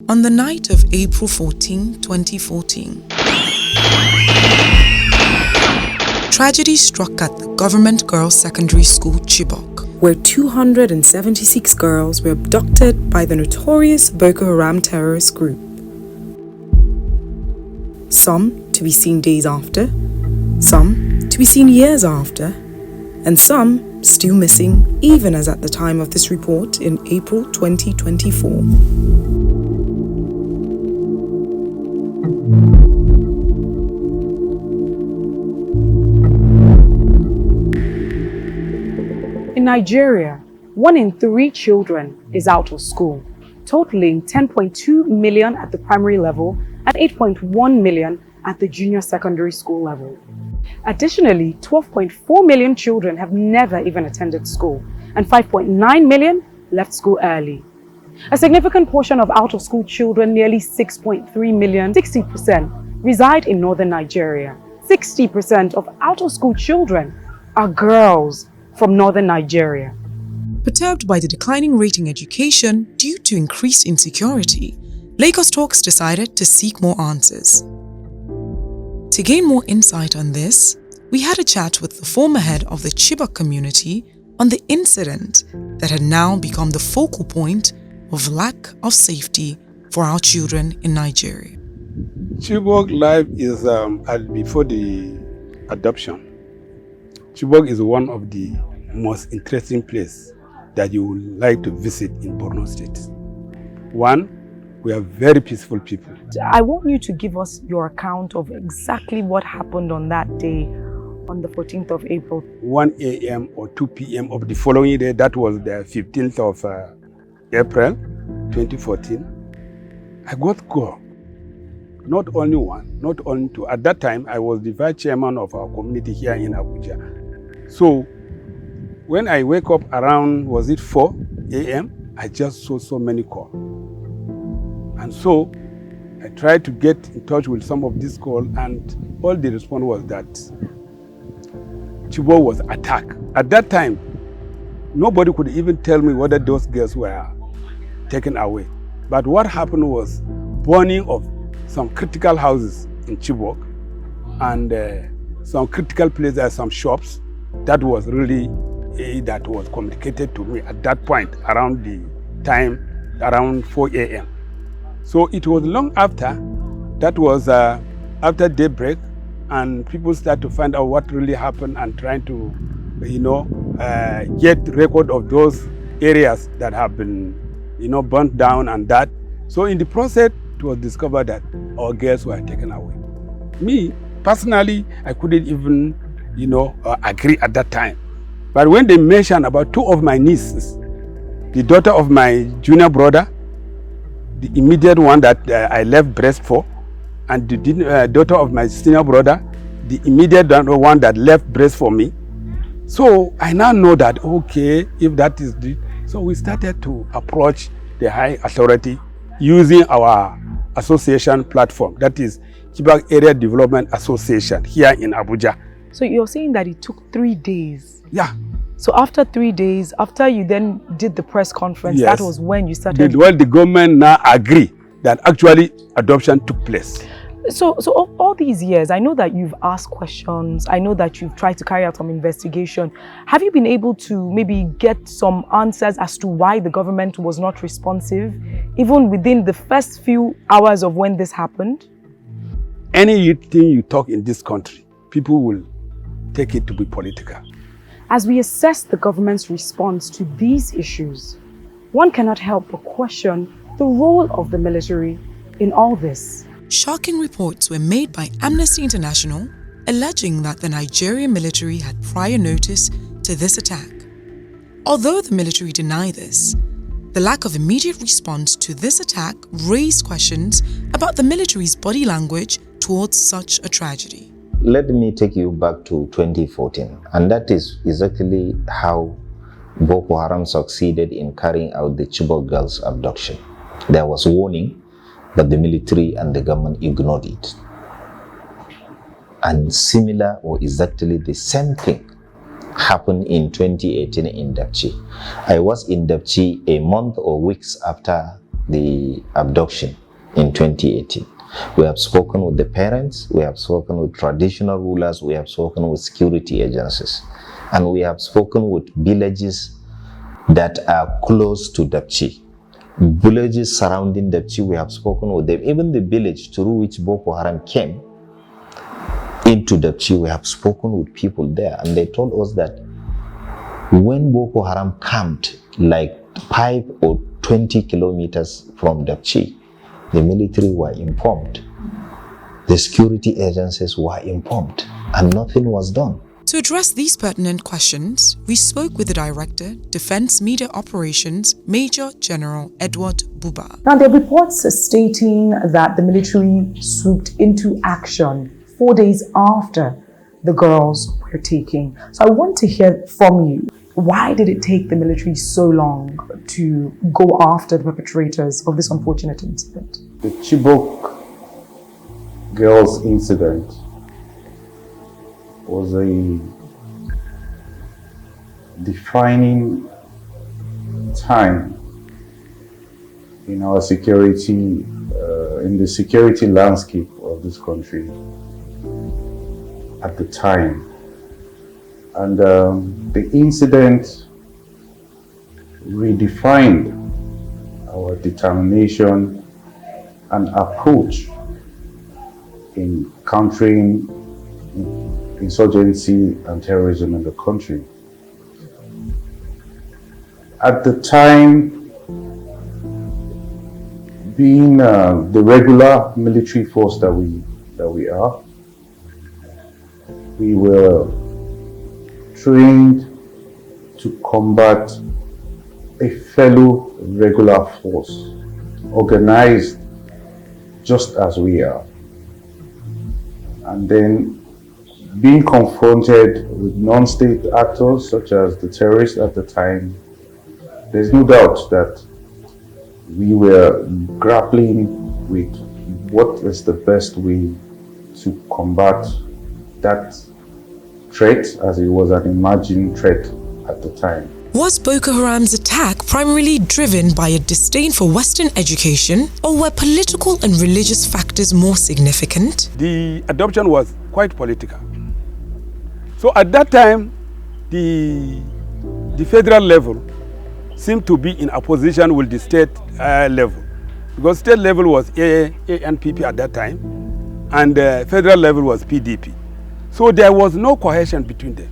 On the night of April 14, 2014, tragedy struck at the Government Girls Secondary School Chibok, where 276 girls were abducted by the notorious Boko Haram terrorist group. Some to be seen days after, some to be seen years after, and some still missing even as at the time of this report in April 2024. In Nigeria, 1 in 3 children is out of school, totaling 10.2 million at the primary level and 8.1 million at the junior secondary school level. Additionally, 12.4 million children have never even attended school, and 5.9 million left school early. A significant portion of out-of-school children, nearly 6.3 million, 60%, reside in northern Nigeria. 60% of out-of-school children are girls from northern Nigeria. Perturbed by the declining rate in education due to increased insecurity, Lagos Talks decided to seek more answers. To gain more insight on this, we had a chat with the former head of the Chibok community on the incident that had now become the focal point of lack of safety for our children in Nigeria. Chibok life is before the adoption. Chibok is one of the most interesting places that you would like to visit in Borno State. One, we are very peaceful people. I want you to give us your account of exactly what happened on that day, on the 14th of April. 1 a.m. or 2 p.m. of the following day, that was the 15th of April 2014, I got call. Not only one, not only two. At that time, I was the vice chairman of our community here in Abuja. So when I wake up around, was it 4 a.m., I just saw so many calls. And so I tried to get in touch with some of these calls, and all the response was that Chibok was attacked. At that time, nobody could even tell me whether those girls were taken away. But what happened was burning of some critical houses in Chibok and some critical places, some shops. That was really that was communicated to me at that point around the time around 4 a.m. So it was long after, that was after daybreak, and people start to find out what really happened and trying to, get record of those areas that have been, burnt down and that. So in the process, it was discovered that our girls were taken away. Me, personally, I couldn't even, agree at that time. But when they mentioned about 2 of my nieces, the daughter of my junior brother, the immediate one that I left breast for, and the daughter of my senior brother, the immediate one that left breast for me. So I now know that, okay, if that is the... So we started to approach the high authority using our association platform, that is Chibok Area Development Association here in Abuja. So you're saying that it took 3 days? Yeah. So after 3 days, after you then did the press conference, yes, that was when you started... Well, the government now agree that actually adoption took place. So all these years, I know that you've asked questions, I know that you've tried to carry out some investigation. Have you been able to maybe get some answers as to why the government was not responsive, even within the first few hours of when this happened? Anything you talk in this country, people will take it to be political. As we assess the government's response to these issues, one cannot help but question the role of the military in all this. Shocking reports were made by Amnesty International alleging that the Nigerian military had prior notice to this attack. Although the military deny this, the lack of immediate response to this attack raised questions about the military's body language towards such a tragedy. Let me take you back to 2014, and that is exactly how Boko Haram succeeded in carrying out the Chibok girls' abduction. There was warning, but the military and the government ignored it. And similar or exactly the same thing happened in 2018 in Dapchi. I was in Dapchi a month or weeks after the abduction in 2018. We have spoken with the parents, we have spoken with traditional rulers, we have spoken with security agencies, and we have spoken with villages that are close to Dapchi. Villages surrounding Dapchi, we have spoken with them. Even the village through which Boko Haram came into Dapchi, we have spoken with people there, and they told us that when Boko Haram camped like 5 or 20 kilometers from Dapchi, the military were informed, the security agencies were informed, and nothing was done. To address these pertinent questions, we spoke with the Director, Defense Media Operations, Major General Edward Buba. Now, there are reports stating that the military swooped into action 4 days after the girls were taken. So I want to hear from you. Why did it take the military so long to go after the perpetrators of this unfortunate incident? The Chibok girls incident was a defining time in our security, in the security landscape of this country at the time. And the incident redefined our determination and approach in countering insurgency and terrorism in the country. At the time, being the regular military force that we are, we were trained to combat a fellow regular force, organized just as we are. And then being confronted with non-state actors such as the terrorists at the time, there's no doubt that we were grappling with what is the best way to combat that threat, as it was an emerging threat at the time. Was Boko Haram's attack primarily driven by a disdain for Western education, or were political and religious factors more significant? The adoption was quite political. So at that time, the federal level seemed to be in opposition with the state level, because state level was ANPP at that time, and the federal level was PDP. So there was no cohesion between them.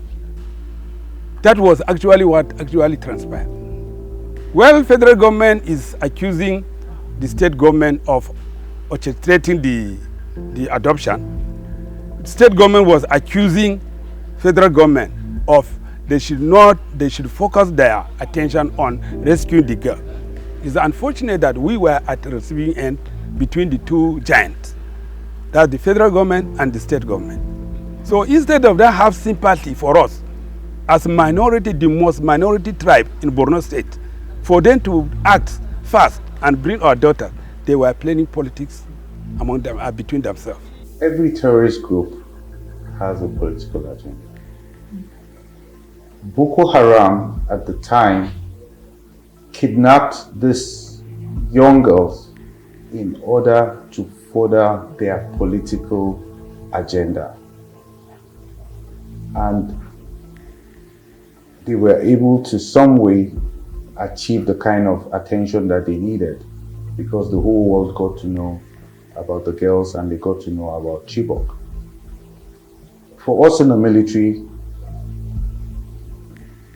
That was actually what actually transpired. Well, federal government is accusing the state government of orchestrating the adoption. State government was accusing federal government of they should focus their attention on rescuing the girl. It's unfortunate that we were at the receiving end between the two giants, that's the federal government and the state government. So instead of them have sympathy for us as minority, the most minority tribe in Borno State, for them to act fast and bring our daughter, they were playing politics among them, between themselves. Every terrorist group has a political agenda. Boko Haram at the time kidnapped these young girls in order to further their political agenda. And they were able to some way achieve the kind of attention that they needed, because the whole world got to know about the girls and they got to know about Chibok. For us in the military,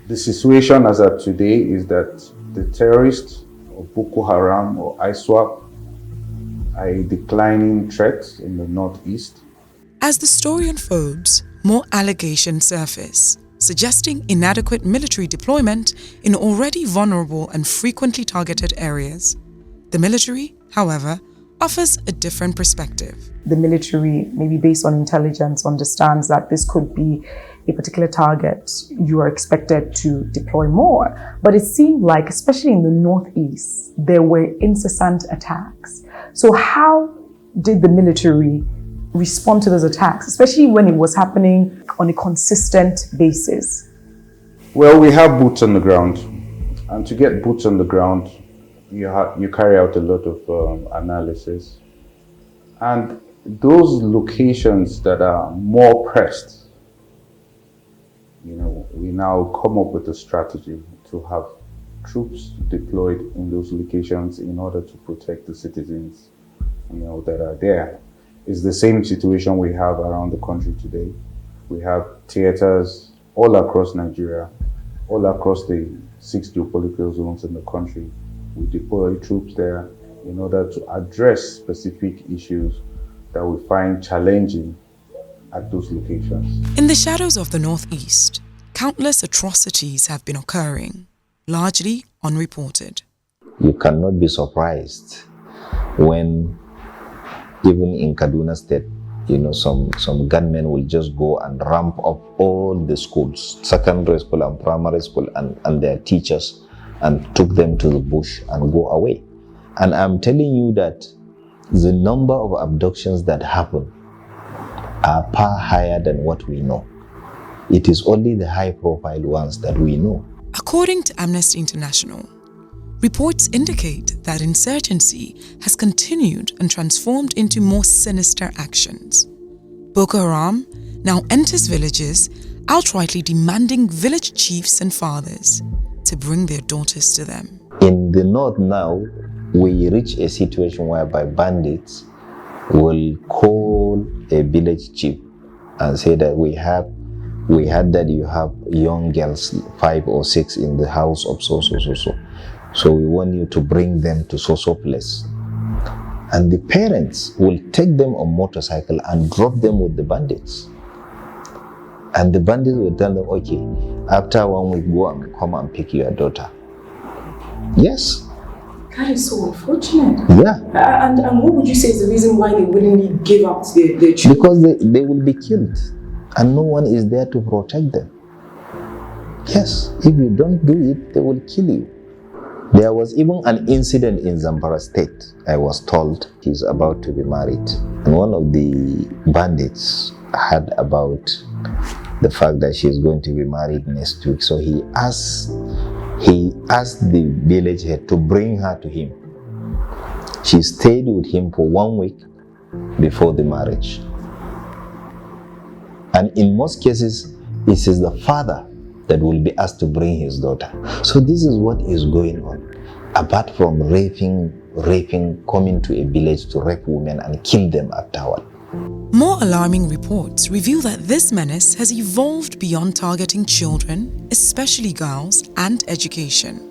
the situation as of today is that the terrorists of Boko Haram or ISWAP are a declining threat in the northeast. As the story unfolds, more allegations surface, suggesting inadequate military deployment in already vulnerable and frequently targeted areas. The military, however, offers a different perspective. The military, maybe based on intelligence, understands that this could be a particular target. You are expected to deploy more. But it seemed like, especially in the northeast, there were incessant attacks. So how did the military respond to those attacks, especially when it was happening on a consistent basis? Well, we have boots on the ground. And to get boots on the ground, you carry out a lot of analysis, and those locations that are more pressed, we now come up with a strategy to have troops deployed in those locations in order to protect the citizens, that are there. It's the same situation we have around the country today. We have theaters all across Nigeria, all across the 6 geopolitical zones in the country. We deploy troops there in order to address specific issues that we find challenging at those locations. In the shadows of the Northeast, countless atrocities have been occurring, largely unreported. You cannot be surprised when, even in Kaduna State, some gunmen will just go and ramp up all the schools, secondary school and primary school, and their teachers, and took them to the bush and go away. And I'm telling you that the number of abductions that happen are far higher than what we know. It is only the high-profile ones that we know. According to Amnesty International, reports indicate that insurgency has continued and transformed into more sinister actions. Boko Haram now enters villages, outrightly demanding village chiefs and fathers to bring their daughters to them. In the north now, we reach a situation whereby bandits will call a village chief and say that we heard that you have young girls, 5 or 6 in the house of so. So we want you to bring them to so place. And the parents will take them on motorcycle and drop them with the bandits. And the bandits will tell them, okay, after 1 week, go and come and pick your daughter. Yes. That is so unfortunate. Yeah. And what would you say is the reason why they willingly give up their children? Because they will be killed, and no one is there to protect them. Yes, if you don't do it, they will kill you. There was even an incident in Zamfara State. I was told he's about to be married, and one of the bandits heard about the fact that she's going to be married next week. So he asked the village head to bring her to him. She stayed with him for 1 week before the marriage. And in most cases, it is the father that will be asked to bring his daughter. So this is what is going on. Apart from raping, coming to a village to rape women and kill them afterward. More alarming reports reveal that this menace has evolved beyond targeting children, especially girls, and education.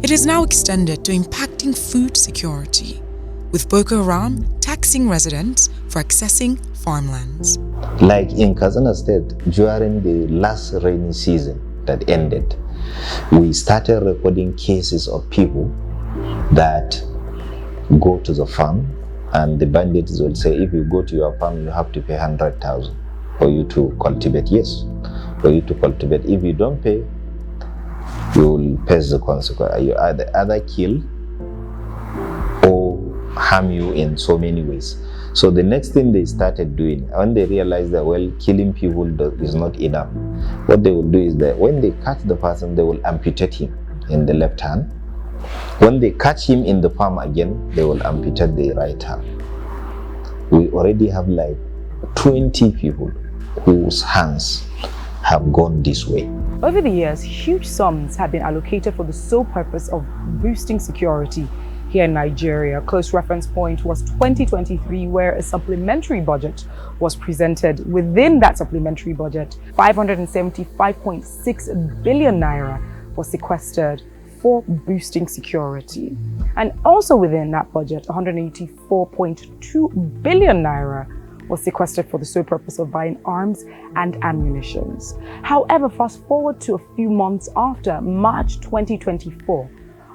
It is now extended to impacting food security, with Boko Haram taxing residents for accessing farmlands. Like in Katsina State, during the last rainy season that ended, we started recording cases of people that go to the farm, and the bandits will say, if you go to your farm, you have to pay 100,000 for you to cultivate. Yes, for you to cultivate. If you don't pay, you will face the consequence. You either kill or harm you in so many ways. So the next thing they started doing, when they realized that, well, killing people is not enough, what they will do is that when they catch the person, they will amputate him in the left hand. When they catch him in the farm again, they will amputate the right hand. We already have like 20 people whose hands have gone this way. Over the years, huge sums have been allocated for the sole purpose of boosting security here in Nigeria. A close reference point was 2023, where a supplementary budget was presented. Within that supplementary budget, 575.6 billion naira was sequestered for boosting security. And also within that budget, 184.2 billion naira was sequestered for the sole purpose of buying arms and ammunitions. However, fast forward to a few months after, March 2024,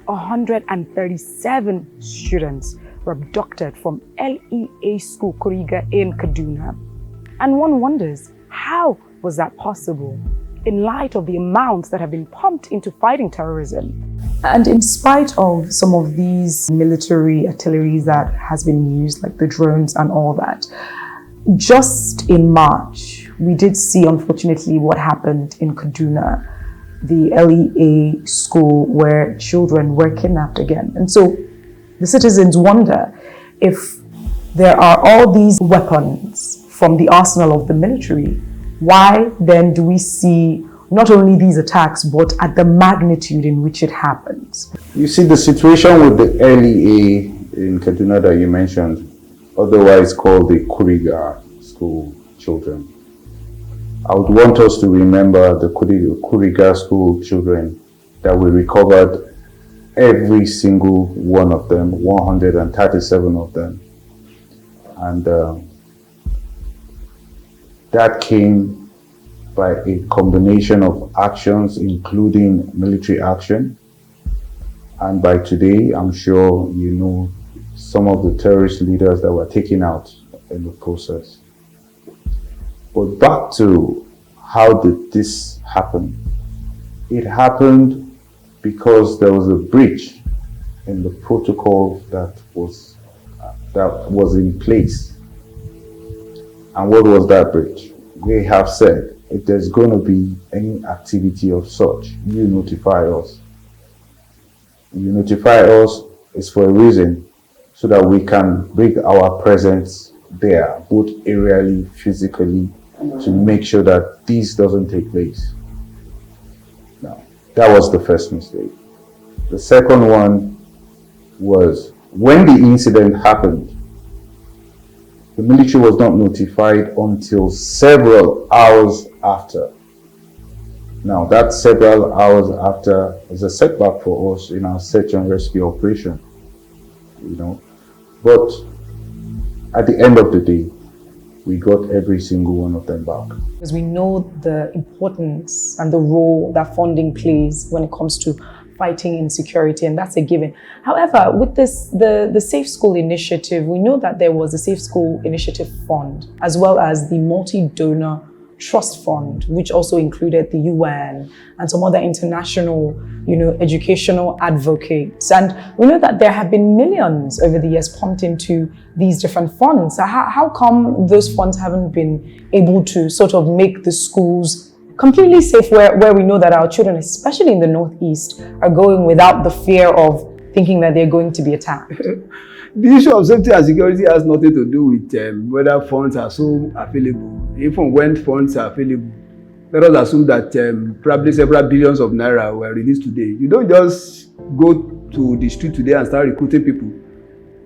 137 students were abducted from LEA School Kuriga in Kaduna. And one wonders, how was that possible in light of the amounts that have been pumped into fighting terrorism? And in spite of some of these military artilleries that has been used, like the drones and all that, just in March, we did see, unfortunately, what happened in Kaduna. the LEA school where children were kidnapped again. And so the citizens wonder, if there are all these weapons from the arsenal of the military, why then do we see not only these attacks, but at the magnitude in which it happens? You see, the situation with the LEA in Kaduna that you mentioned, otherwise called the Kuriga school children. I would want us to remember the Kuriga school children that we recovered, every single one of them, 137 of them. And that came by a combination of actions, including military action. And by today, I'm sure you know some of the terrorist leaders that were taken out in the process. But back to how did this happen? It happened because there was a breach in the protocol that was in place. And what was that breach? They have said, if there's going to be any activity of such, you notify us. You notify us is for a reason, so that we can bring our presence there, both aerially, physically, to make sure that this doesn't take place. Now, that was the first mistake. The second one was when the incident happened, the military was not notified until several hours after. Now, that several hours after is a setback for us in our search and rescue operation, you know. But at the end of the day, we got every single one of them back. Because we know the importance and the role that funding plays when it comes to fighting insecurity, and that's a given. However, with this, the Safe School Initiative, we know that there was a Safe School Initiative Fund, as well as the Multi-Donor Trust Fund, which also included the UN and some other international, educational advocates. And we know that there have been millions over the years pumped into these different funds. So how come those funds haven't been able to sort of make the schools completely safe, where we know that our children, especially in the Northeast, are going without the fear of thinking that they're going to be attacked? The issue of safety and security has nothing to do with whether funds are so available. Even when funds are available, let us assume that probably several billions of naira were released today. You don't just go to the street today and start recruiting people.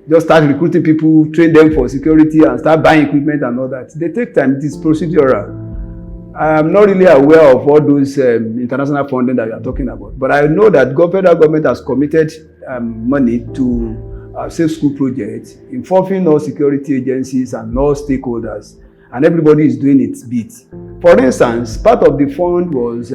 Just start recruiting people, train them for security, and start buying equipment and all that. They take time. It is procedural. I am not really aware of all those international funding that you are talking about, but I know that federal government has committed money to safe school projects involving all security agencies and all stakeholders, and everybody is doing its bit. For instance, part of the fund was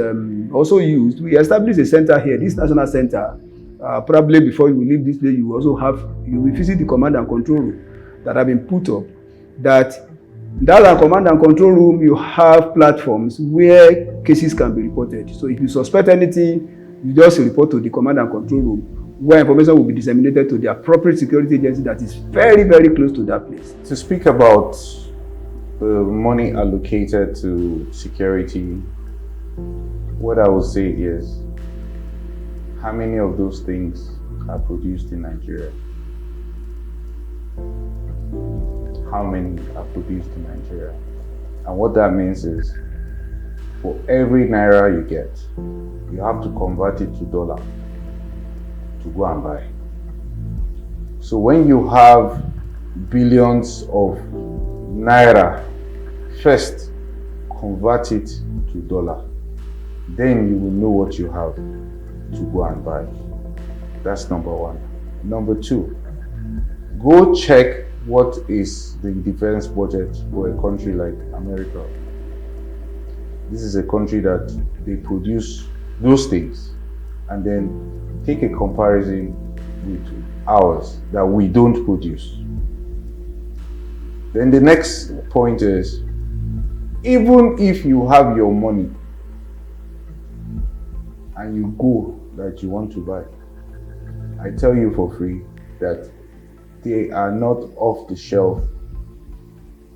also used. We established a center here, this national center. Probably before you leave this place, you will visit the command and control room that have been put up. That command and control room, you have platforms where cases can be reported. So if you suspect anything, you just report to the command and control room, where information will be disseminated to the appropriate security agency that is very, very close to that place. To speak about the money allocated to security, what I would say is, how many of those things are produced in Nigeria? How many are produced in Nigeria? And what that means is, for every naira you get, you have to convert it to dollar to go and buy. So when you have billions of naira, first convert it to dollar, then you will know what you have to go and buy. That's number one. Number two, go check what is the defense budget for a country like America. This is a country that they produce those things, and then take a comparison with ours that we don't produce. Then the next point is, even if you have your money and you go that you want to buy, I tell you for free that they are not off-the-shelf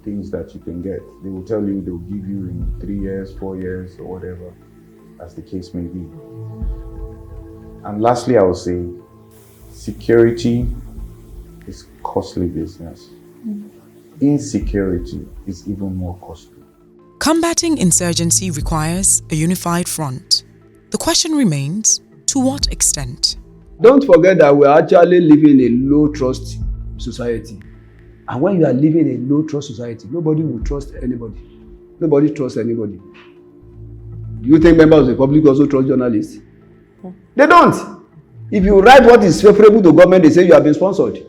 things that you can get. They will tell you, they will give you in 3 years, 4 years, or whatever. as the case may be. And lastly, I will say, security is costly business. Insecurity is even more costly. Combating insurgency requires a unified front. The question remains, to what extent? Don't forget that we're actually living in a low-trust society. And when you are living in a low-trust society, nobody will trust anybody. Nobody trusts anybody. Do you think members of the public also trust journalists? They don't. If you write what is favorable to government, they say you have been sponsored.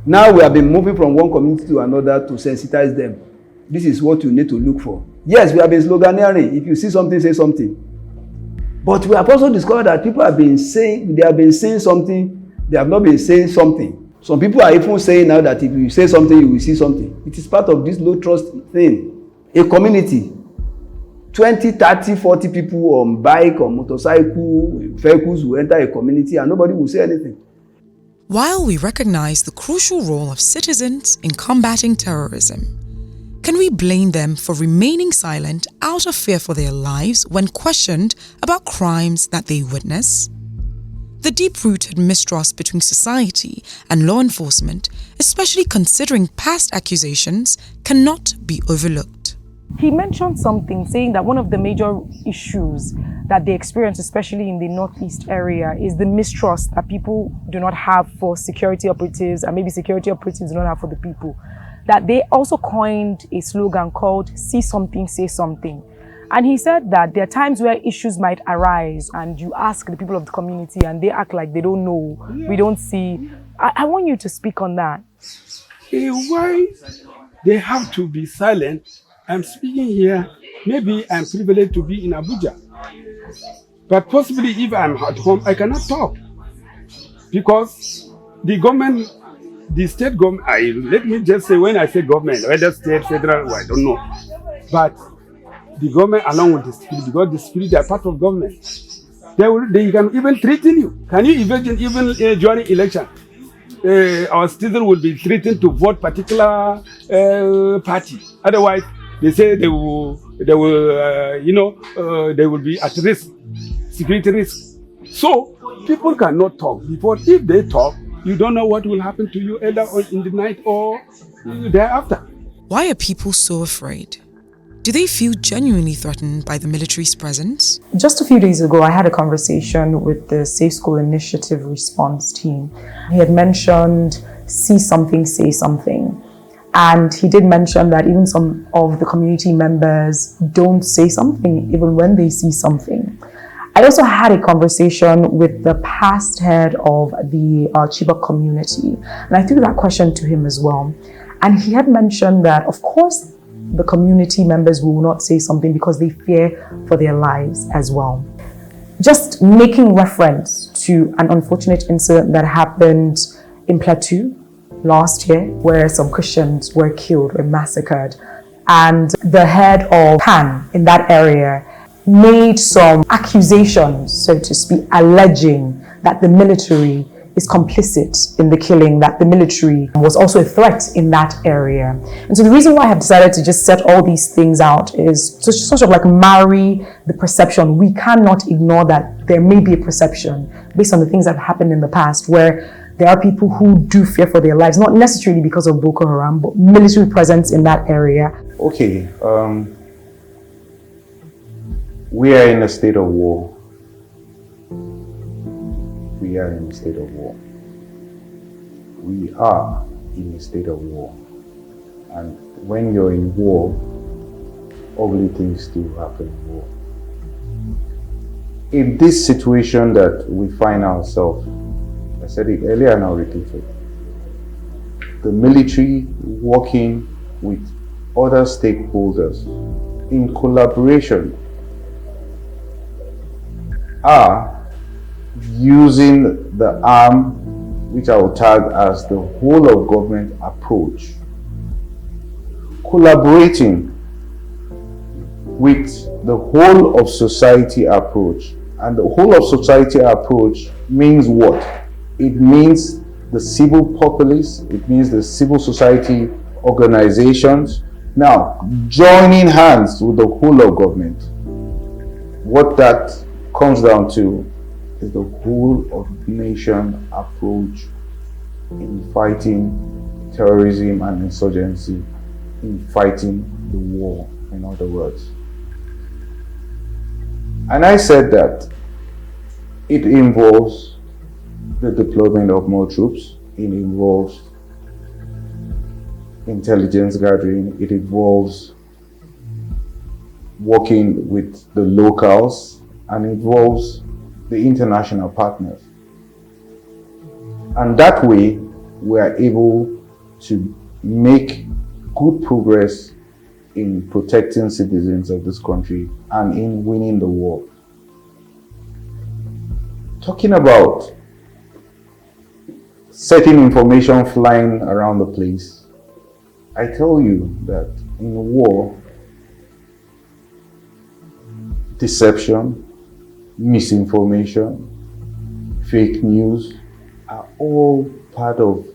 Now we have been moving from one community to another to sensitize them. This is what you need to look for. Yes, we have been sloganeering. If you see something, say something. But we have also discovered that people have been saying, they have been saying something, they have not been saying something. Some people are even saying now that if you say something, you will see something. It is part of this low trust thing. A community, 20, 30, 40 people on bike, on motorcycle, vehicles will enter a community and nobody will say anything. While we recognize the crucial role of citizens in combating terrorism, can we blame them for remaining silent out of fear for their lives when questioned about crimes that they witness? The deep-rooted mistrust between society and law enforcement, especially considering past accusations, cannot be overlooked. He mentioned something, saying that one of the major issues that they experience, especially in the Northeast area, is the mistrust that people do not have for security operatives, and maybe security operatives do not have for the people. That they also coined a slogan called "See something, say something." And he said that there are times where issues might arise and you ask the people of the community and they act like they don't know, we don't see. I want you to speak on that. Why they have to be silent? I'm speaking here. Maybe I'm privileged to be in Abuja. But possibly if I'm at home, I cannot talk. Because the government, the state government, let me just say, when I say government, whether state, federal, I don't know. But the government along with the spirit, because the spirit are part of government. They can even threaten you. Can you imagine even during election? Our citizens will be threatened to vote particular party. Otherwise, they say they will be at risk, security risk. So people cannot talk. Because if they talk, you don't know what will happen to you either in the night or thereafter. Why are people so afraid? Do they feel genuinely threatened by the military's presence? Just a few days ago, I had a conversation with the Safe School Initiative response team. He had mentioned, see something, say something. And he did mention that even some of the community members don't say something even when they see something. I also had a conversation with the past head of the Chibok community. And I threw that question to him as well. And he had mentioned that, of course, the community members will not say something because they fear for their lives as well. Just making reference to an unfortunate incident that happened in Plateau last year, where some Christians were killed, were massacred, and the head of PAN in that area made some accusations, so to speak, alleging that the military is complicit in the killing, that the military was also a threat in that area. And so the reason why I have decided to just set all these things out is to sort of like marry the perception. We cannot ignore that there may be a perception based on the things that have happened in the past where there are people who do fear for their lives, not necessarily because of Boko Haram, but military presence in that area. Okay, we are in a state of war. We are in a state of war. We are in a state of war. And when you're in war, ugly things do happen in war. In this situation that we find ourselves, I said it earlier and I'll repeat it, the military working with other stakeholders in collaboration are using the arm, which I will tag as the whole of government approach, collaborating with the whole of society approach. And the whole of society approach means what? It means the civil populace, it means the civil society organizations, now joining hands with the whole of government. what that comes down to is the whole of nation approach in fighting terrorism and insurgency, in fighting the war, in other words. And I said that it involves the deployment of more troops, it involves intelligence gathering, it involves working with the locals, and involves the international partners. And that way, we are able to make good progress in protecting citizens of this country and in winning the war. Talking about certain information flying around the place, I tell you that in war, deception, misinformation, fake news are all part of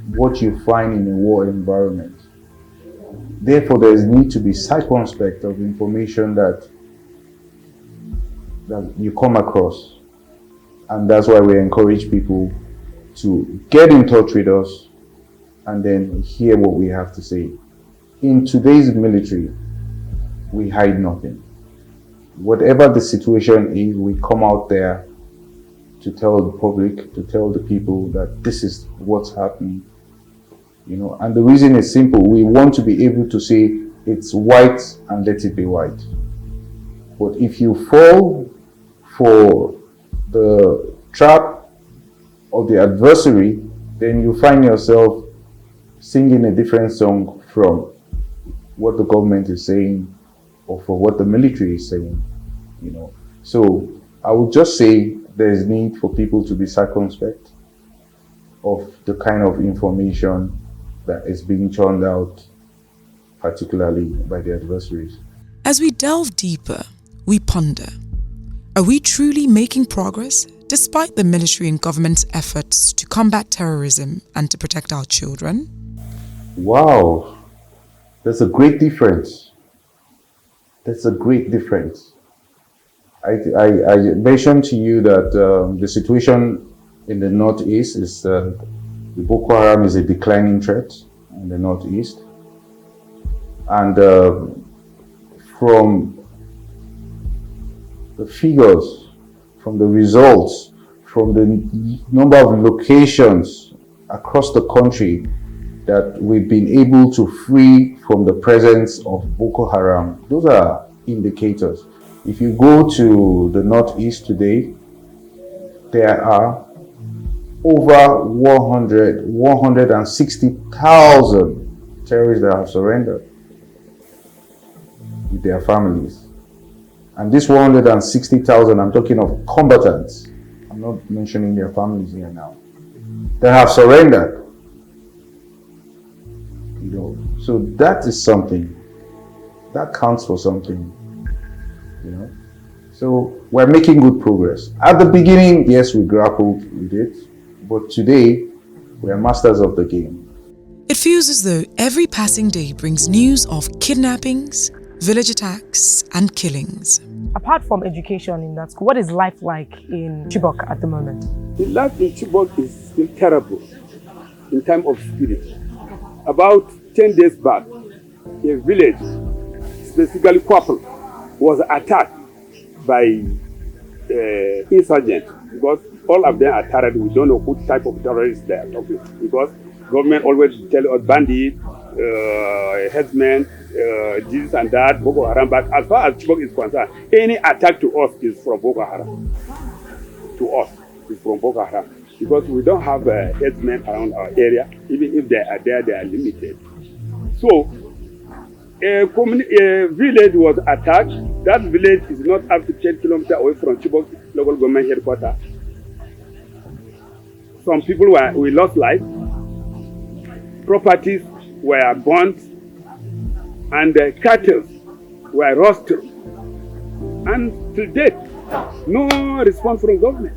what you find in a war environment. Therefore, there is need to be circumspect of information that you come across. And that's why we encourage people to get in touch with us and then hear what we have to say. In today's military, we hide nothing. Whatever the situation is, we come out there to tell the public, to tell the people that this is what's happening. You know, and the reason is simple. We want to be able to say it's white and let it be white. But if you fall for the trap of the adversary, then you find yourself singing a different song from what the government is saying or for what the military is saying, you know. So I would just say there's need for people to be circumspect of the kind of information that is being churned out, particularly by the adversaries. As we delve deeper, we ponder, are we truly making progress despite the military and government's efforts to combat terrorism and to protect our children? Wow, there's a great difference. That's a great difference. I mentioned to you that the situation in the Northeast is the Boko Haram is a declining threat in the Northeast. And from the figures, from the results, from the number of locations across the country that we've been able to free from the presence of Boko Haram, those are indicators. If you go to the Northeast today, there are over 160,000 terrorists that have surrendered with their families. And this 160,000, I'm talking of combatants. I'm not mentioning their families here now. They have surrendered. You know, so that is something that counts for something. You know, so we're making good progress. At the beginning, yes, we grappled with it, but today we are masters of the game. It feels as though every passing day brings news of kidnappings, village attacks, and killings. Apart from education in that school, what is life like in Chibok at the moment? The life in Chibok is still terrible in terms of spirit. About 10 days back, a village, specifically Kwapel, was attacked by insurgents because all of them are terrorists. We don't know what type of terrorists they are talking because government always tell us bandits, headsmen, this and that, Boko Haram. But as far as Chibok is concerned, any attack to us is from Boko Haram. To us, is from Boko Haram because we don't have headsmen around our area. Even if they are there, they are limited. So a village was attacked. That village is not up to 10 kilometers away from Chibok local government headquarters. Some people we lost life. Properties were burnt, and cattle were roasted. And to date, no response from government.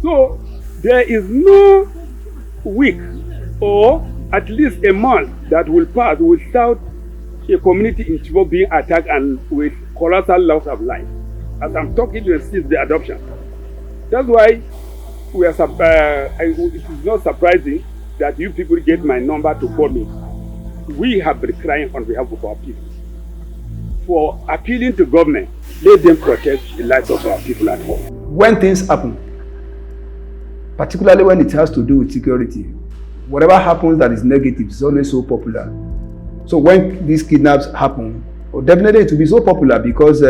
So there is no week or at least a month that will pass without a community in Chibok being attacked and with colossal loss of life. as I'm talking to since the adoption. That's why we are. It is not surprising that you people get my number to call me. We have been crying on behalf of our people for appealing to government. Let them protect the lives of our people at home. When things happen, particularly when it has to do with security, whatever happens that is negative is always so popular. So when these kidnaps happen, well, definitely it will be so popular because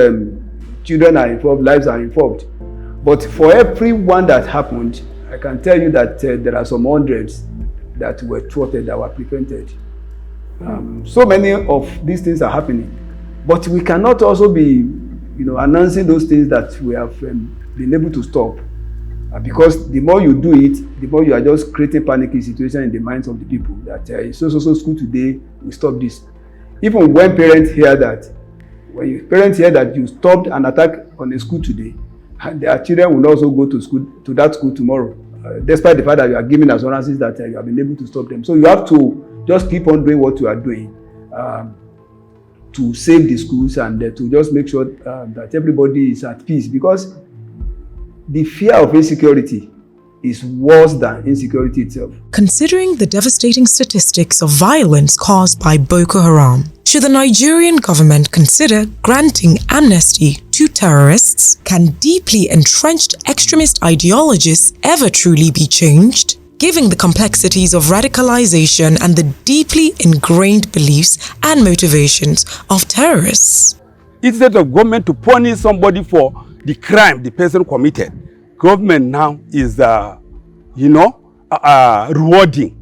children are involved, lives are involved. But for every one that happened, I can tell you that there are some hundreds that were thwarted, that were prevented. So many of these things are happening. But we cannot also be, announcing those things that we have been able to stop. Because the more you do it, the more you are just creating panicky situation in the minds of the people that so school today, we stop this. Even when parents hear that, parents hear that you stopped an attack on a school today, and their children will also go to that school tomorrow, despite the fact that you are giving assurances that you have been able to stop them. So you have to just keep on doing what you are doing to save the schools and to just make sure that everybody is at peace, because the fear of insecurity is worse than insecurity itself. Considering the devastating statistics of violence caused by Boko Haram, should the Nigerian government consider granting amnesty to terrorists? Can deeply entrenched extremist ideologies ever truly be changed? Given the complexities of radicalization and the deeply ingrained beliefs and motivations of terrorists. Instead of government to punish somebody for the crime the person committed, government now is, rewarding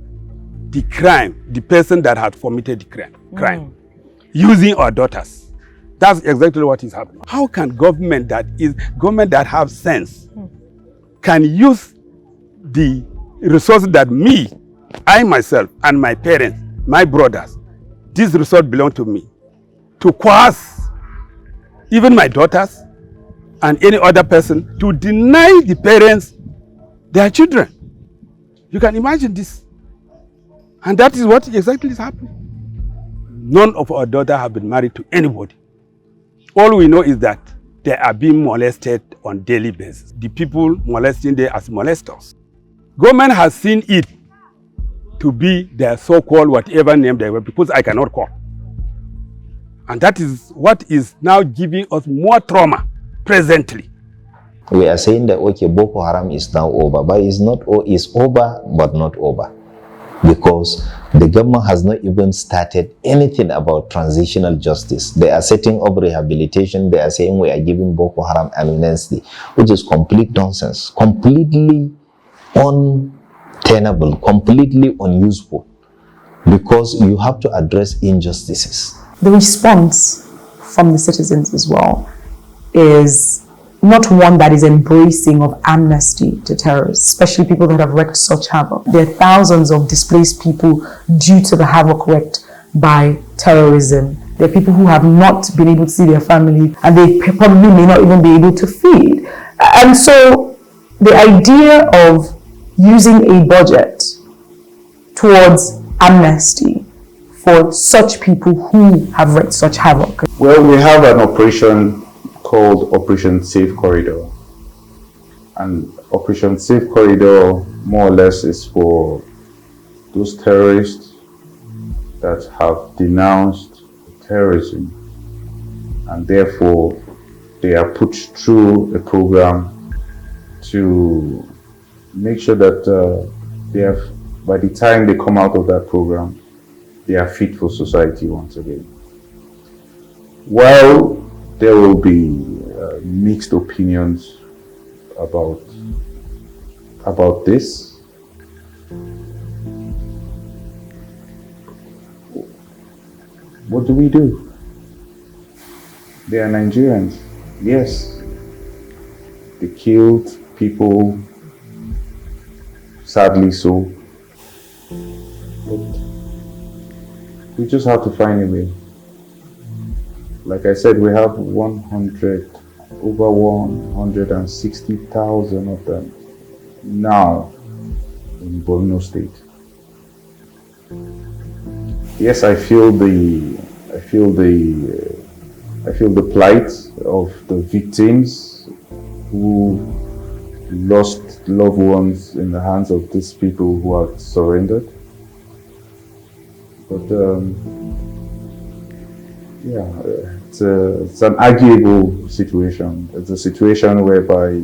the crime, the person that had committed the crime, using our daughters. That's exactly what is happening. How can government that have sense can use the resources that I myself and my parents, my brothers, these resources belong to me, to coerce even my daughters and any other person to deny the parents their children? You can imagine this. And that is what exactly is happening. None of our daughters have been married to anybody. All we know is that they are being molested on daily basis. The people molesting them as molesters. Government has seen it to be their so-called whatever name they were, because I cannot call. And that is what is now giving us more trauma presently. We are saying that, okay, Boko Haram is now over, but it's not. It's over, but not over, because the government has not even started anything about transitional justice. They are setting up rehabilitation. They are saying we are giving Boko Haram amnesty, which is complete nonsense, completely untenable, completely unuseful, because you have to address injustices. The response from the citizens as well is not one that is embracing of amnesty to terrorists, especially people that have wreaked such havoc. There are thousands of displaced people due to the havoc wreaked by terrorism. There are people who have not been able to see their family, and they probably may not even be able to feed. And so the idea of using a budget towards amnesty for such people who have wreaked such havoc. Well, we have an operation called Operation Safe Corridor. And Operation Safe Corridor more or less is for those terrorists that have denounced terrorism, and therefore they are put through a program to make sure that by the time they come out of that program, they are fit for society once again. While there will be mixed opinions about this, what do we do? They are Nigerians. Yes, they killed people, sadly so, but we just have to find a way. Like I said, we have over 160,000 of them now in Borno State. Yes, I feel the I feel the plight of the victims who lost loved ones in the hands of these people who have surrendered. But it's an arguable situation. It's a situation whereby,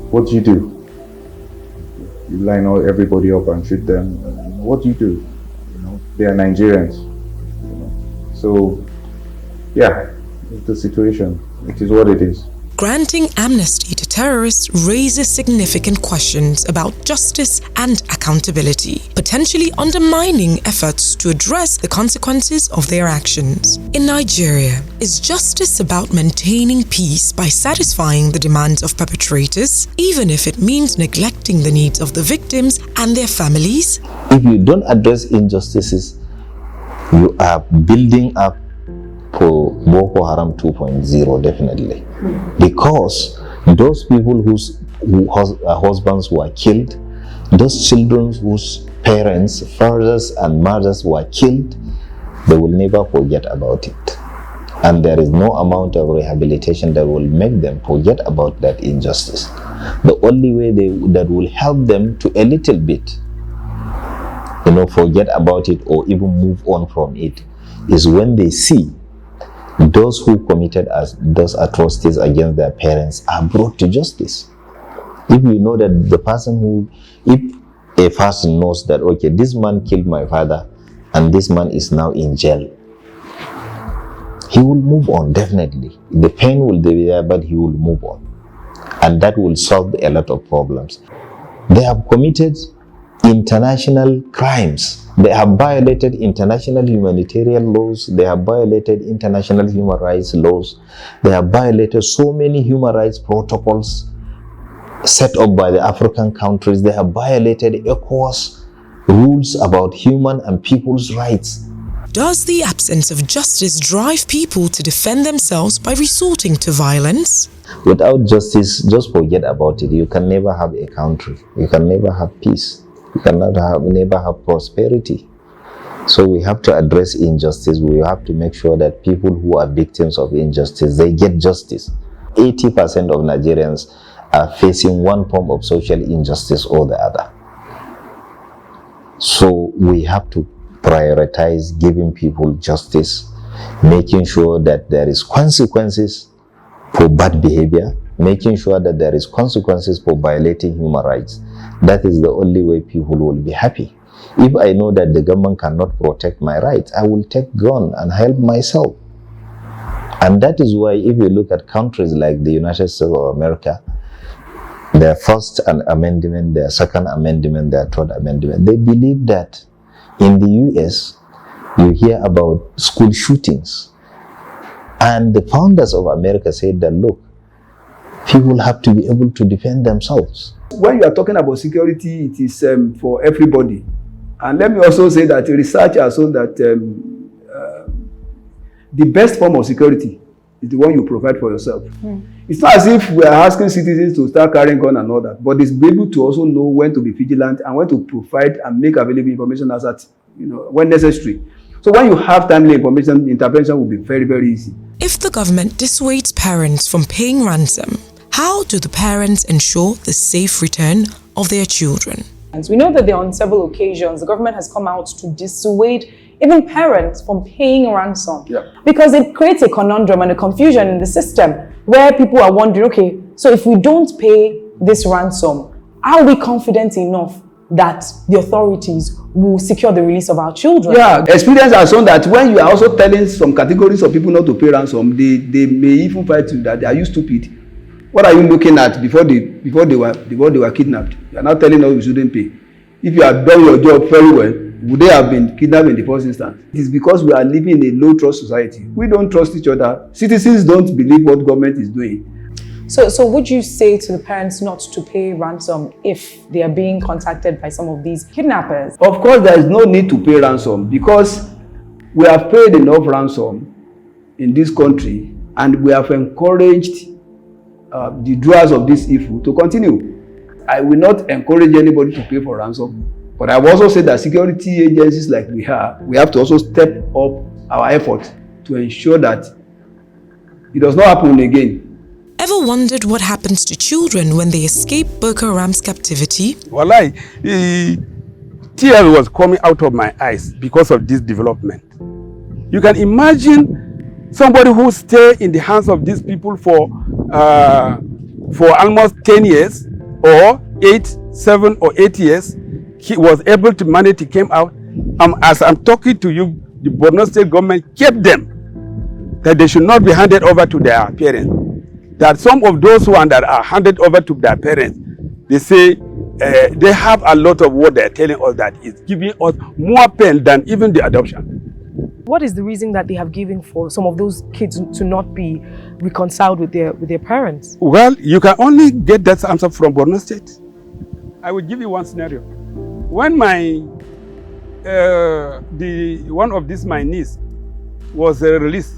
what do you do? You line all everybody up and shoot them. What do you do? They are Nigerians. So, yeah, it's the situation. It is what it is. Granting amnesty to terrorists raises significant questions about justice and accountability, potentially undermining efforts to address the consequences of their actions. In Nigeria, is justice about maintaining peace by satisfying the demands of perpetrators, even if it means neglecting the needs of the victims and their families? If you don't address injustices, you are building up for Boko Haram 2.0, definitely. Because those people whose husbands were killed, those children whose parents, fathers and mothers were killed, they will never forget about it. And there is no amount of rehabilitation that will make them forget about that injustice. The only way that will help them to a little bit, forget about it or even move on from it, is when they see those who committed those atrocities against their parents are brought to justice. If you know that the person if a person knows that, okay, this man killed my father and this man is now in jail, he will move on, definitely. The pain will be there, but he will move on. And that will solve a lot of problems. They have committed international crimes. They have violated international humanitarian laws. They have violated international human rights laws. They have violated so many human rights protocols set up by the African countries. They have violated ECOWAS rules about human and people's rights. Does the absence of justice drive people to defend themselves by resorting to violence? Without justice, just forget about it. You can never have a country. You can never have peace. You cannot never have prosperity. So we have to address injustice. We have to make sure that people who are victims of injustice, they get justice. 80% of Nigerians are facing one form of social injustice or the other. So we have to prioritize giving people justice, making sure that there is consequences for bad behavior, making sure that there is consequences for violating human rights. That is the only way people will be happy. If I know that the government cannot protect my rights, I will take gun and help myself. And that is why if you look at countries like the United States of America, their first amendment, their second amendment, their third amendment, they believe that in the US, you hear about school shootings. And the founders of America said that, look, people have to be able to defend themselves. When you are talking about security, it is for everybody. And let me also say that research has shown that the best form of security is the one you provide for yourself. It's not as if we are asking citizens to start carrying gun and all that, but it's be able to also know when to be vigilant and when to provide and make available information as at, when necessary. So when you have timely information, intervention will be very, very easy. If the government dissuades parents from paying ransom, how do the parents ensure the safe return of their children? We know that on several occasions, the government has come out to dissuade even parents from paying ransom, because it creates a conundrum and a confusion in the system where people are wondering, okay, so if we don't pay this ransom, are we confident enough that the authorities will secure the release of our children? Yeah, experience has shown that when you are also telling some categories of people not to pay ransom, they may even fight you that they are you stupid. What are you looking at before they were kidnapped? You are now telling us we shouldn't pay. If you have done your job very well, would they have been kidnapped in the first instance? It is because we are living in a low trust society. We don't trust each other. Citizens don't believe what government is doing. So would you say to the parents not to pay ransom if they are being contacted by some of these kidnappers? Of course, there is no need to pay ransom because we have paid enough ransom in this country and we have encouraged the doers of this evil to continue. I will not encourage anybody to pay for ransom, but I will also say that security agencies like we have to also step up our effort to ensure that It does not happen again. Ever wondered what happens to children when they escape Boko Haram's captivity? Wallahi, tears was coming out of my eyes because of this development. You can imagine somebody who stay in the hands of these people for almost 10 years or 7 or 8 years. He was able to manage to come out. As I'm talking to you, the Borno State government kept them, that they should not be handed over to their parents. That some of those who are handed over to their parents, they say they have a lot of what they're telling us that is giving us more pain than even the adoption. What is the reason that they have given for some of those kids to not be reconciled with their parents? Well, you can only get that answer from Borno State. I will give you one scenario. When my one of these my niece was released,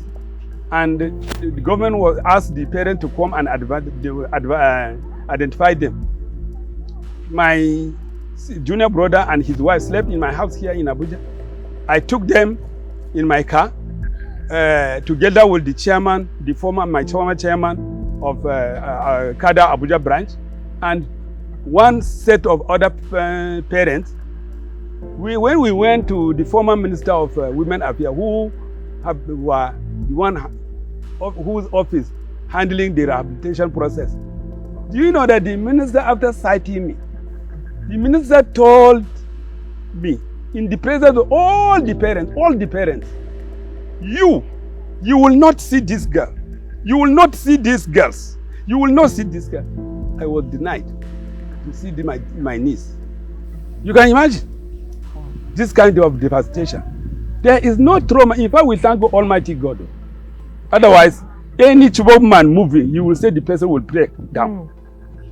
and the government was asked the parent to come and identify them. My junior brother and his wife slept in my house here in Abuja. I took them in my car together with the chairman, my former chairman of Kada Abuja branch, and one set of other parents. When we went to the former Minister of Women Affairs, who were the one whose office handling the rehabilitation process. Do you know that the minister, after citing me, the minister told me in the presence of all the parents, you will not see this girl. You will not see these girls. You will not see this girl. I was denied to see my niece. You can imagine this kind of devastation. There is no trauma. In fact, we thank Almighty God. Otherwise, any Chibok man moving, you will say the person will break down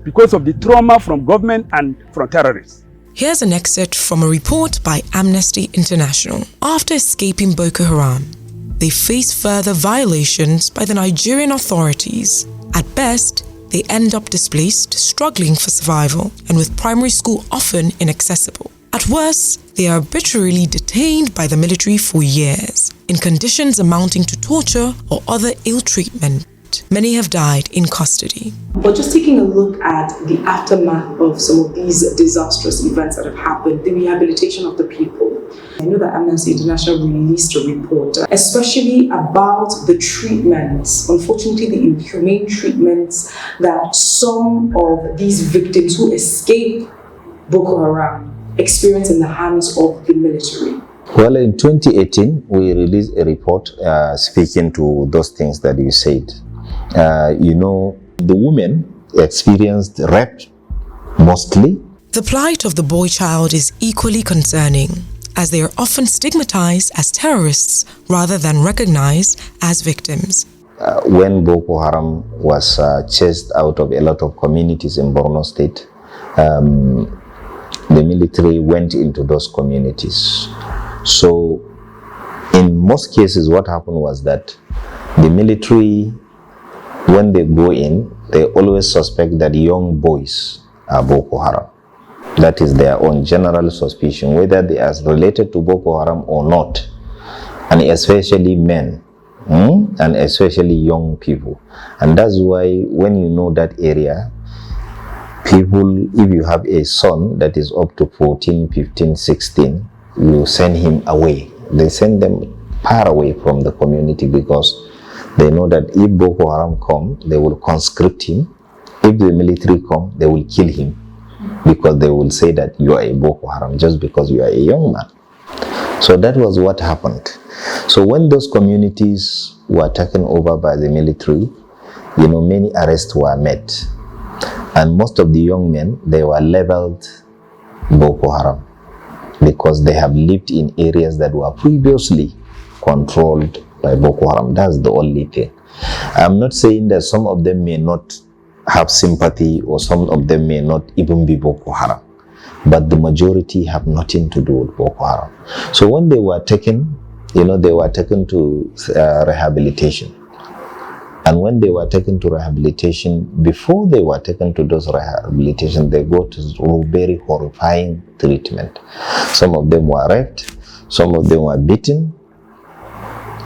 because of the trauma from government and from terrorists. Here's an excerpt from a report by Amnesty International. After escaping Boko Haram, they face further violations by the Nigerian authorities. At best, they end up displaced, struggling for survival, and with primary school often inaccessible. At worst, they are arbitrarily detained by the military for years, in conditions amounting to torture or other ill treatment. Many have died in custody. But just taking a look at the aftermath of some of these disastrous events that have happened, the rehabilitation of the people. I know that Amnesty International released a report, especially about the treatments, unfortunately the inhumane treatments that some of these victims who escape Boko Haram experience in the hands of the military. Well, in 2018, we released a report speaking to those things that you said. The women experienced rape mostly. The plight of the boy child is equally concerning, as they are often stigmatized as terrorists rather than recognized as victims. When Boko Haram was chased out of a lot of communities in Borno State, the military went into those communities. So in most cases, what happened was that the military, when they go in, they always suspect that young boys are Boko Haram. That is their own general suspicion, whether they are related to Boko Haram or not, and especially men, and especially young people. And that's why when you know that area, people, if you have a son that is up to 14, 15, 16, you send him away. They send them far away from the community because they know that if Boko Haram come, they will conscript him. If the military come, they will kill him because they will say that you are a Boko Haram just because you are a young man. So that was what happened. So when those communities were taken over by the military, many arrests were made. And most of the young men, they were labeled Boko Haram because they have lived in areas that were previously controlled by Boko Haram. That's the only thing. I'm not saying that some of them may not have sympathy or some of them may not even be Boko Haram, but the majority have nothing to do with Boko Haram. So when they were taken, they were taken to rehabilitation. And when they were taken to rehabilitation, before they were taken to those rehabilitation, they go through very horrifying treatment. Some of them were raped, some of them were beaten,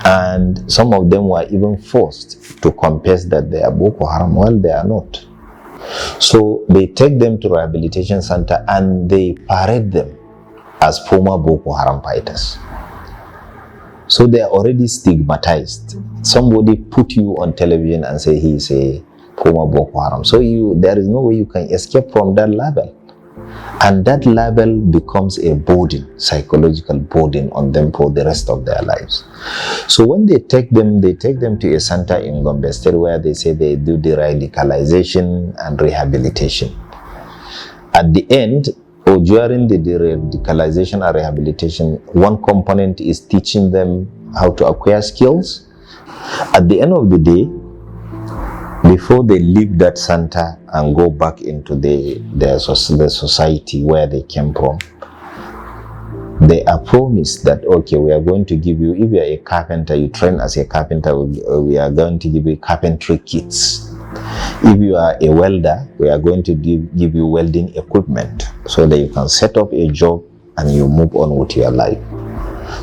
And some of them were even forced to confess that they are Boko Haram while they are not. So they take them to rehabilitation center and they parade them as former Boko Haram fighters. So they are already stigmatized. Somebody put you on television and say he is a former Boko Haram. So there is no way you can escape from that label. And that label becomes a burden, psychological burden on them for the rest of their lives. So when they take them to a center in Gombe State where they say they do the radicalization and rehabilitation. At the end, or during the radicalization and rehabilitation, one component is teaching them how to acquire skills. At the end of the day, before they leave that center and go back into the society where they came from, they are promised that, okay, we are going to give you, if you are a carpenter, you train as a carpenter, we are going to give you carpentry kits. If you are a welder, we are going to give you welding equipment so that you can set up a job and you move on with your life.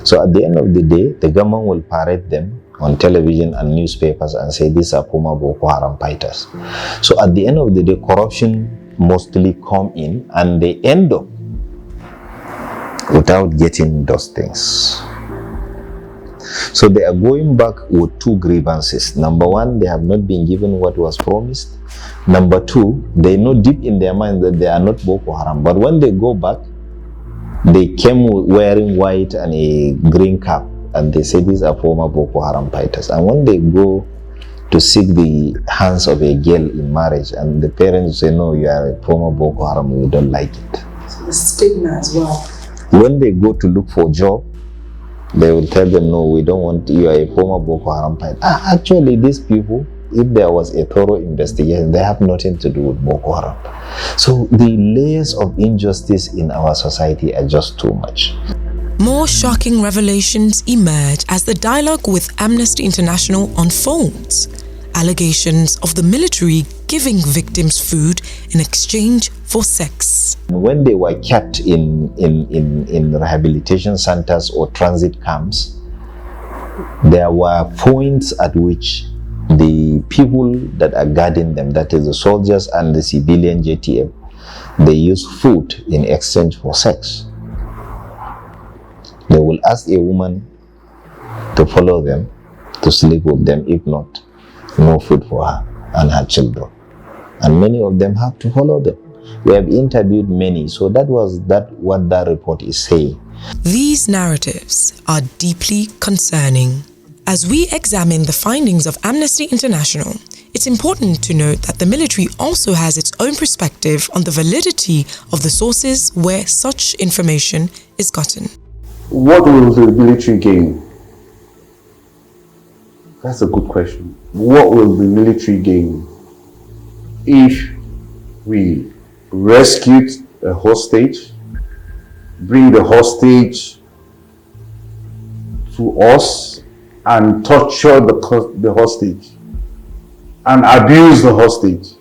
So at the end of the day, the government will parade them on television and newspapers and say these are former Boko Haram fighters. So at the end of the day, corruption mostly come in and they end up without getting those things. So they are going back with two grievances. Number one, they have not been given what was promised. Number two, they know deep in their mind that they are not Boko Haram. But when they go back, they came wearing white and a green cap, and they say these are former Boko Haram fighters. And when they go to seek the hands of a girl in marriage, and the parents say, no, you are a former Boko Haram, we don't like it. So the stigma as well. When they go to look for a job, they will tell them, no, we don't want you, are a former Boko Haram fighter. Actually, these people, if there was a thorough investigation, they have nothing to do with Boko Haram. So the layers of injustice in our society are just too much. More shocking revelations emerge as the dialogue with Amnesty International unfolds. Allegations of the military giving victims food in exchange for sex. When they were kept in rehabilitation centers or transit camps, there were points at which the people that are guarding them, that is the soldiers and the civilian JTF, they use food in exchange for sex. They will ask a woman to follow them, to sleep with them. If not, no food for her and her children. And many of them have to follow them. We have interviewed many, so that was what that report is saying. These narratives are deeply concerning. As we examine the findings of Amnesty International, it's important to note that the military also has its own perspective on the validity of the sources where such information is gotten. What will the military gain? That's a good question. What will the military gain if we rescued a hostage, bring the hostage to us and torture the hostage and abuse the hostage?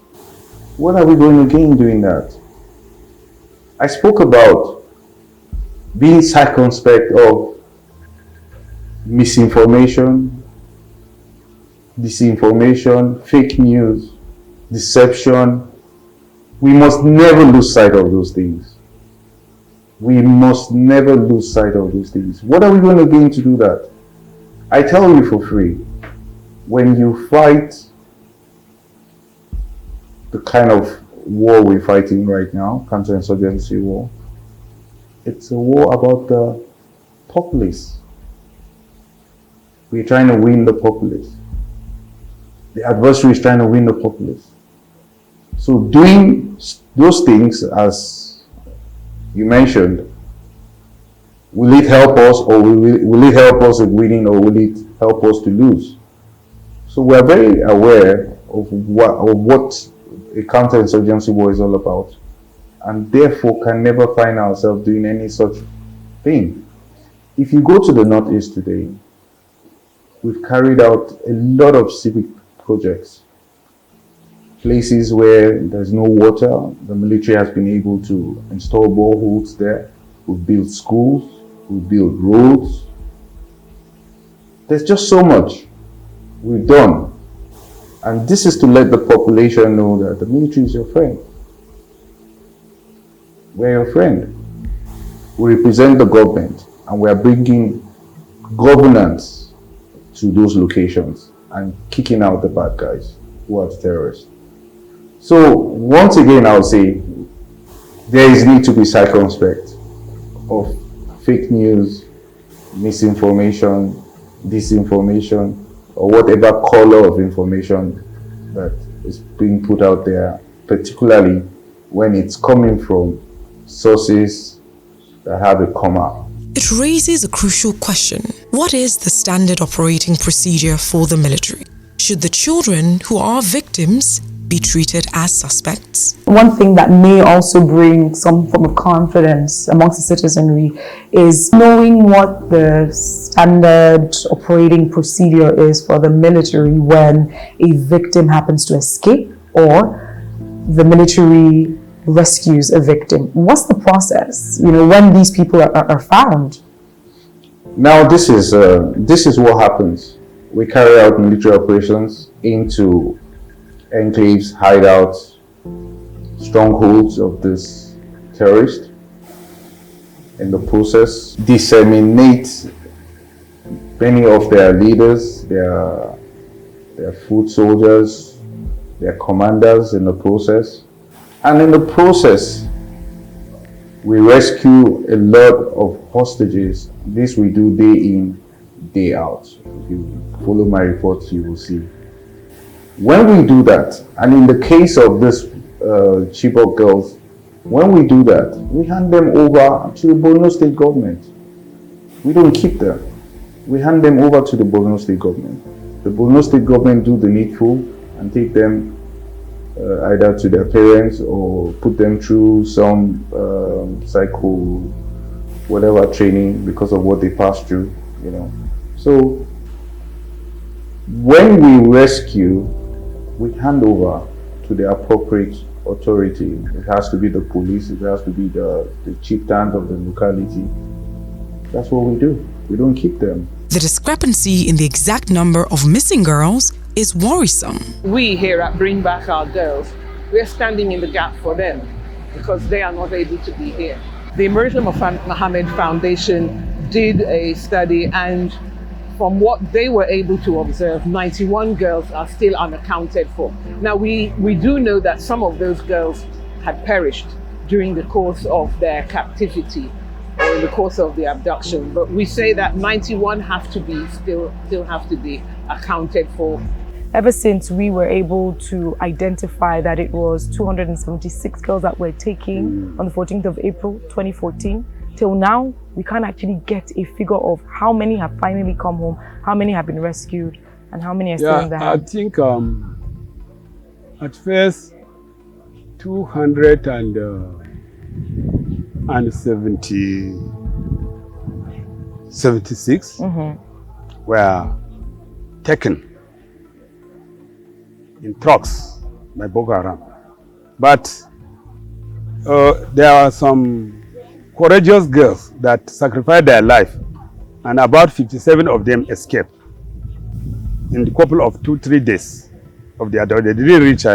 What are we going to gain doing that? I spoke about being circumspect of misinformation, disinformation, fake news, deception. We must never lose sight of those things. We must never lose sight of those things. What are we going to gain to do that? I tell you for free, when you fight the kind of war we're fighting right now, counterinsurgency war, it's a war about the populace. We're trying to win the populace. The adversary is trying to win the populace. So doing those things, as you mentioned, will it help us, or will it help us in winning, or will it help us to lose? So we are very aware of what a counterinsurgency war is all about, and therefore can never find ourselves doing any such thing. If you go to the Northeast today, we've carried out a lot of civic projects. Places where there's no water, the military has been able to install boreholes there. We've built schools, we've built roads. There's just so much we've done. And this is to let the population know that the military is your friend. We're your friend. We represent the government and we are bringing governance to those locations and kicking out the bad guys who are the terrorists. So once again, I'll say there is need to be circumspect of fake news, misinformation, disinformation, or whatever color of information that is being put out there, particularly when it's coming from sources that have a comma. It raises a crucial question. What is the standard operating procedure for the military? Should the children who are victims be treated as suspects? One thing that may also bring some form of confidence amongst the citizenry is knowing what the standard operating procedure is for the military when a victim happens to escape or the military rescues a victim. What's the process, when these people are found? Now this is what happens. We carry out military operations into enclaves, hideouts, strongholds of this terrorist. In the process, disseminate many of their leaders, their foot soldiers, their commanders in the process. And in the process, we rescue a lot of hostages. This we do day in, day out. If you follow my reports, you will see. When we do that, and in the case of this Chibok girls, when we do that, we hand them over to the Borno State government. We don't keep them. We hand them over to the Borno State government. The Borno State government do the needful and take them either to their parents or put them through some psycho whatever training because of what they passed through, So when we rescue, we hand over to the appropriate authority. It has to be the police, it has to be the chieftain of the locality. That's what we do. We don't keep them. The discrepancy in the exact number of missing girls is worrisome. We here at Bring Back Our Girls, we're standing in the gap for them because they are not able to be here. The Murtala Muhammad Foundation did a study, and from what they were able to observe, 91 girls are still unaccounted for. Now, we do know that some of those girls had perished during the course of their captivity or in the course of the abduction, but we say that 91 have to be still have to be accounted for. Ever since we were able to identify that it was 276 girls that were taken on the 14th of April 2014, till now, we can't actually get a figure of how many have finally come home, how many have been rescued, and how many are still in the I hands. think at first 276 were taken in trucks by Boko Haram. But there are some courageous girls that sacrificed their life, and about 57 of them escaped in the couple of 2-3 days of their day. They didn't reach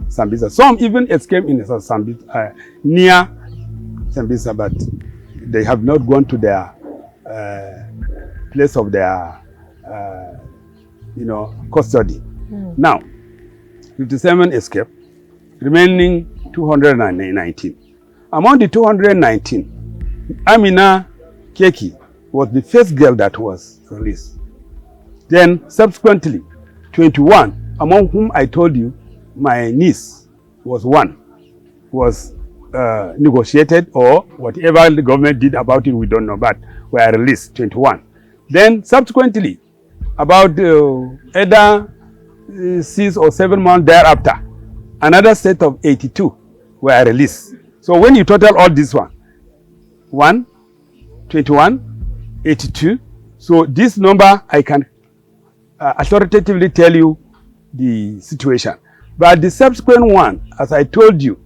Sambisa. Some even escaped in Sambisa, near Sambisa, but they have not gone to their place of their custody. Now, 57 escaped, remaining 219. Among the 219, Amina Nkeki was the first girl that was released. Then subsequently, 21, among whom I told you my niece was one, was negotiated or whatever the government did about it, we don't know, but were released, 21. Then subsequently, about either 6 or 7 months thereafter, another set of 82 were released. So when you total all this 1, 21, 82. So this number, I can authoritatively tell you the situation. But the subsequent one, as I told you,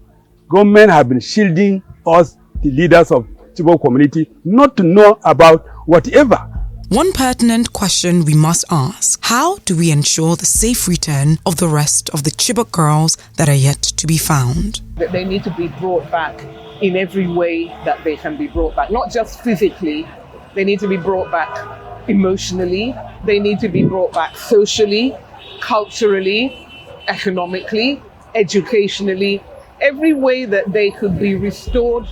government have been shielding us, the leaders of Chibok community, not to know about whatever One pertinent question we must ask: how do we ensure the safe return of the rest of the Chibok girls that are yet to be found? That they need to be brought back in every way that they can be brought back, not just physically. They need to be brought back emotionally. They need to be brought back socially, culturally, economically, educationally, every way that they could be restored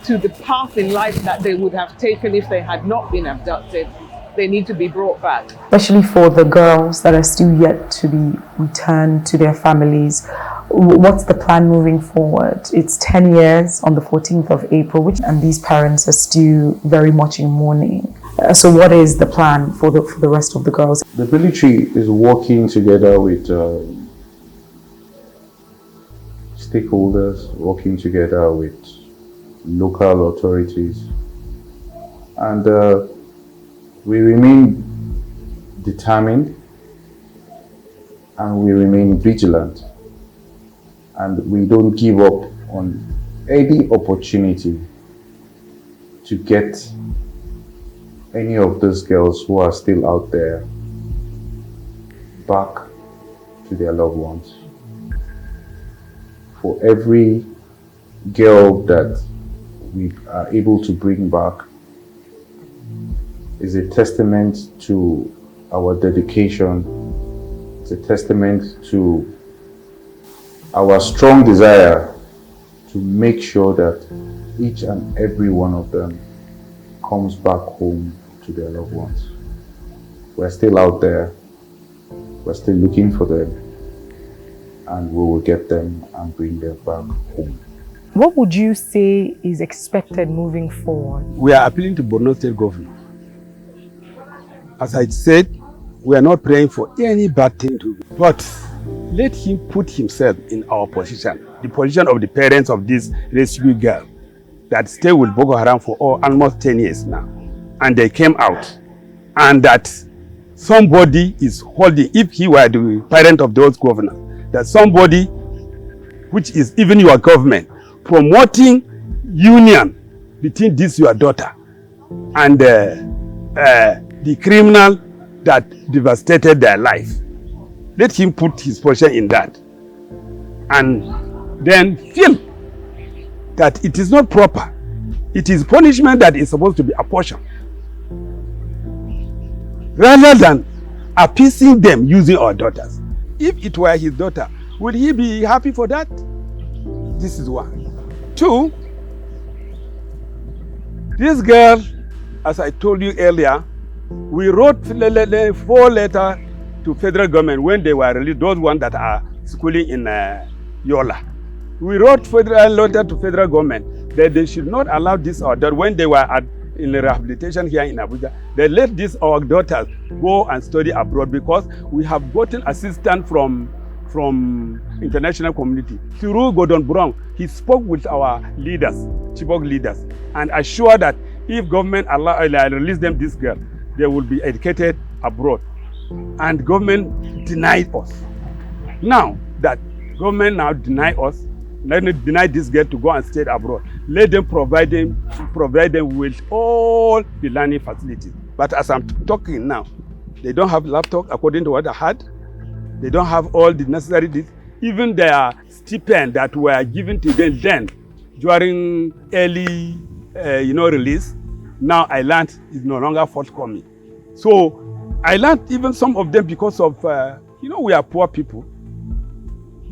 to the path in life that they would have taken if they had not been abducted. They need to be brought back. Especially for the girls that are still yet to be returned to their families. What's the plan moving forward? It's 10 years on the 14th of April, and these parents are still very much in mourning. So what is the plan for the rest of the girls? The military is working together with stakeholders, working together with local authorities, and we remain determined and we remain vigilant, and we don't give up on any opportunity to get any of those girls who are still out there back to their loved ones. For every girl that we are able to bring back is a testament to our dedication. It's a testament to our strong desire to make sure that each and every one of them comes back home to their loved ones. We're still out there, we're still looking for them, and we will get them and bring them back home. What would you say is expected moving forward? We are appealing to Borno State government. As I said, we are not praying for any bad thing to do, but let him put himself in our position, the position of the parents of this rescue girl that stayed with Boko Haram for almost 10 years now. And they came out, and that somebody is holding, if he were the parent of those governors, that somebody, which is even your government, promoting union between this your daughter and the criminal that devastated their life. Let him put his position in that, and then feel that it is not proper. It is punishment that is supposed to be apportioned, rather than appeasing them using our daughters. If it were his daughter, would he be happy for that? This is one. Two, this girl, as I told you earlier, we wrote 4 letters to federal government when they were released, those ones that are schooling in Yola. We wrote federal letter to federal government that they should not allow this or that when they were in the rehabilitation here in Abuja. They let these our daughters go and study abroad because we have gotten assistance from international community. Through Gordon Brown, he spoke with our leaders, Chibok leaders, and assured that if government release them this girl, they will be educated abroad. And government denied us. Now that government now deny us, let them deny this girl to go and stay abroad. Let them provide them with all the learning facilities. But as I'm talking now, they don't have laptop according to what I had. They don't have all the necessary, even their stipend that were given to them then during early release. Now I learned is no longer forthcoming. So I learned even some of them because of, we are poor people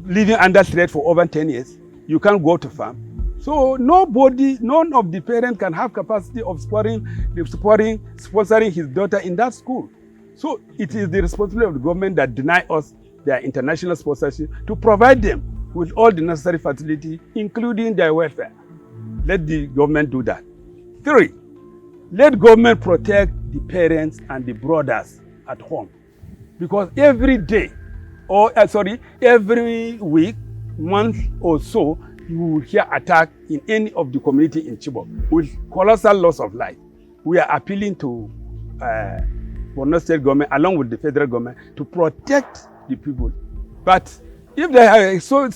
living under threat for over 10 years. You can't go to farm. So none of the parents can have capacity of sponsoring his daughter in that school. So it is the responsibility of the government that deny us their international sponsorship to provide them with all the necessary facility, including their welfare. Let the government do that. 3, let government protect the parents and the brothers at home. Because every day, every week, month or so, you will hear attack in any of the community in Chibok with colossal loss of life. We are appealing to Borno State government along with the federal government to protect the people. But if they are so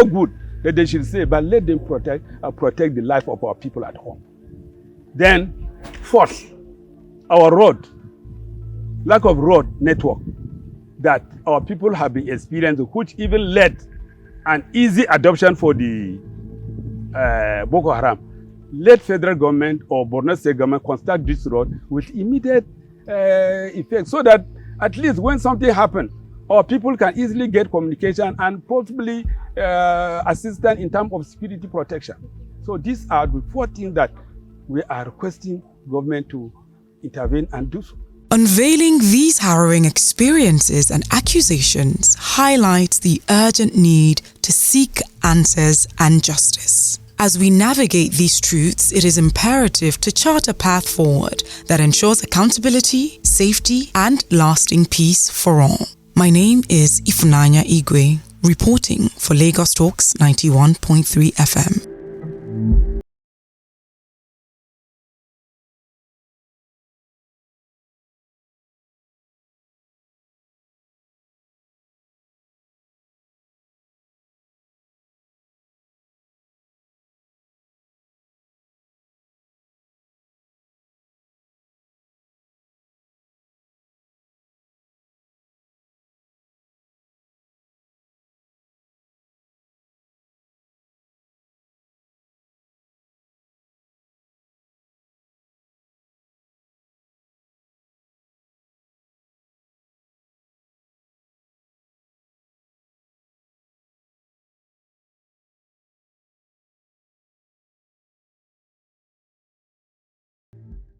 good that they should say, but let them protect the life of our people at home. Then, 4th, our road lack of road network that our people have been experiencing, which even led an easy adoption for the Boko Haram. Let federal government or Borno State government construct this road with immediate effect, so that at least when something happens, our people can easily get communication and possibly assistance in terms of security protection. So these are the 4 things that we are requesting government to intervene and do so. Unveiling these harrowing experiences and accusations highlights the urgent need to seek answers and justice. As we navigate these truths, it is imperative to chart a path forward that ensures accountability, safety, and lasting peace for all. My name is Ifunanya Igwe, reporting for Lagos Talks 91.3 FM.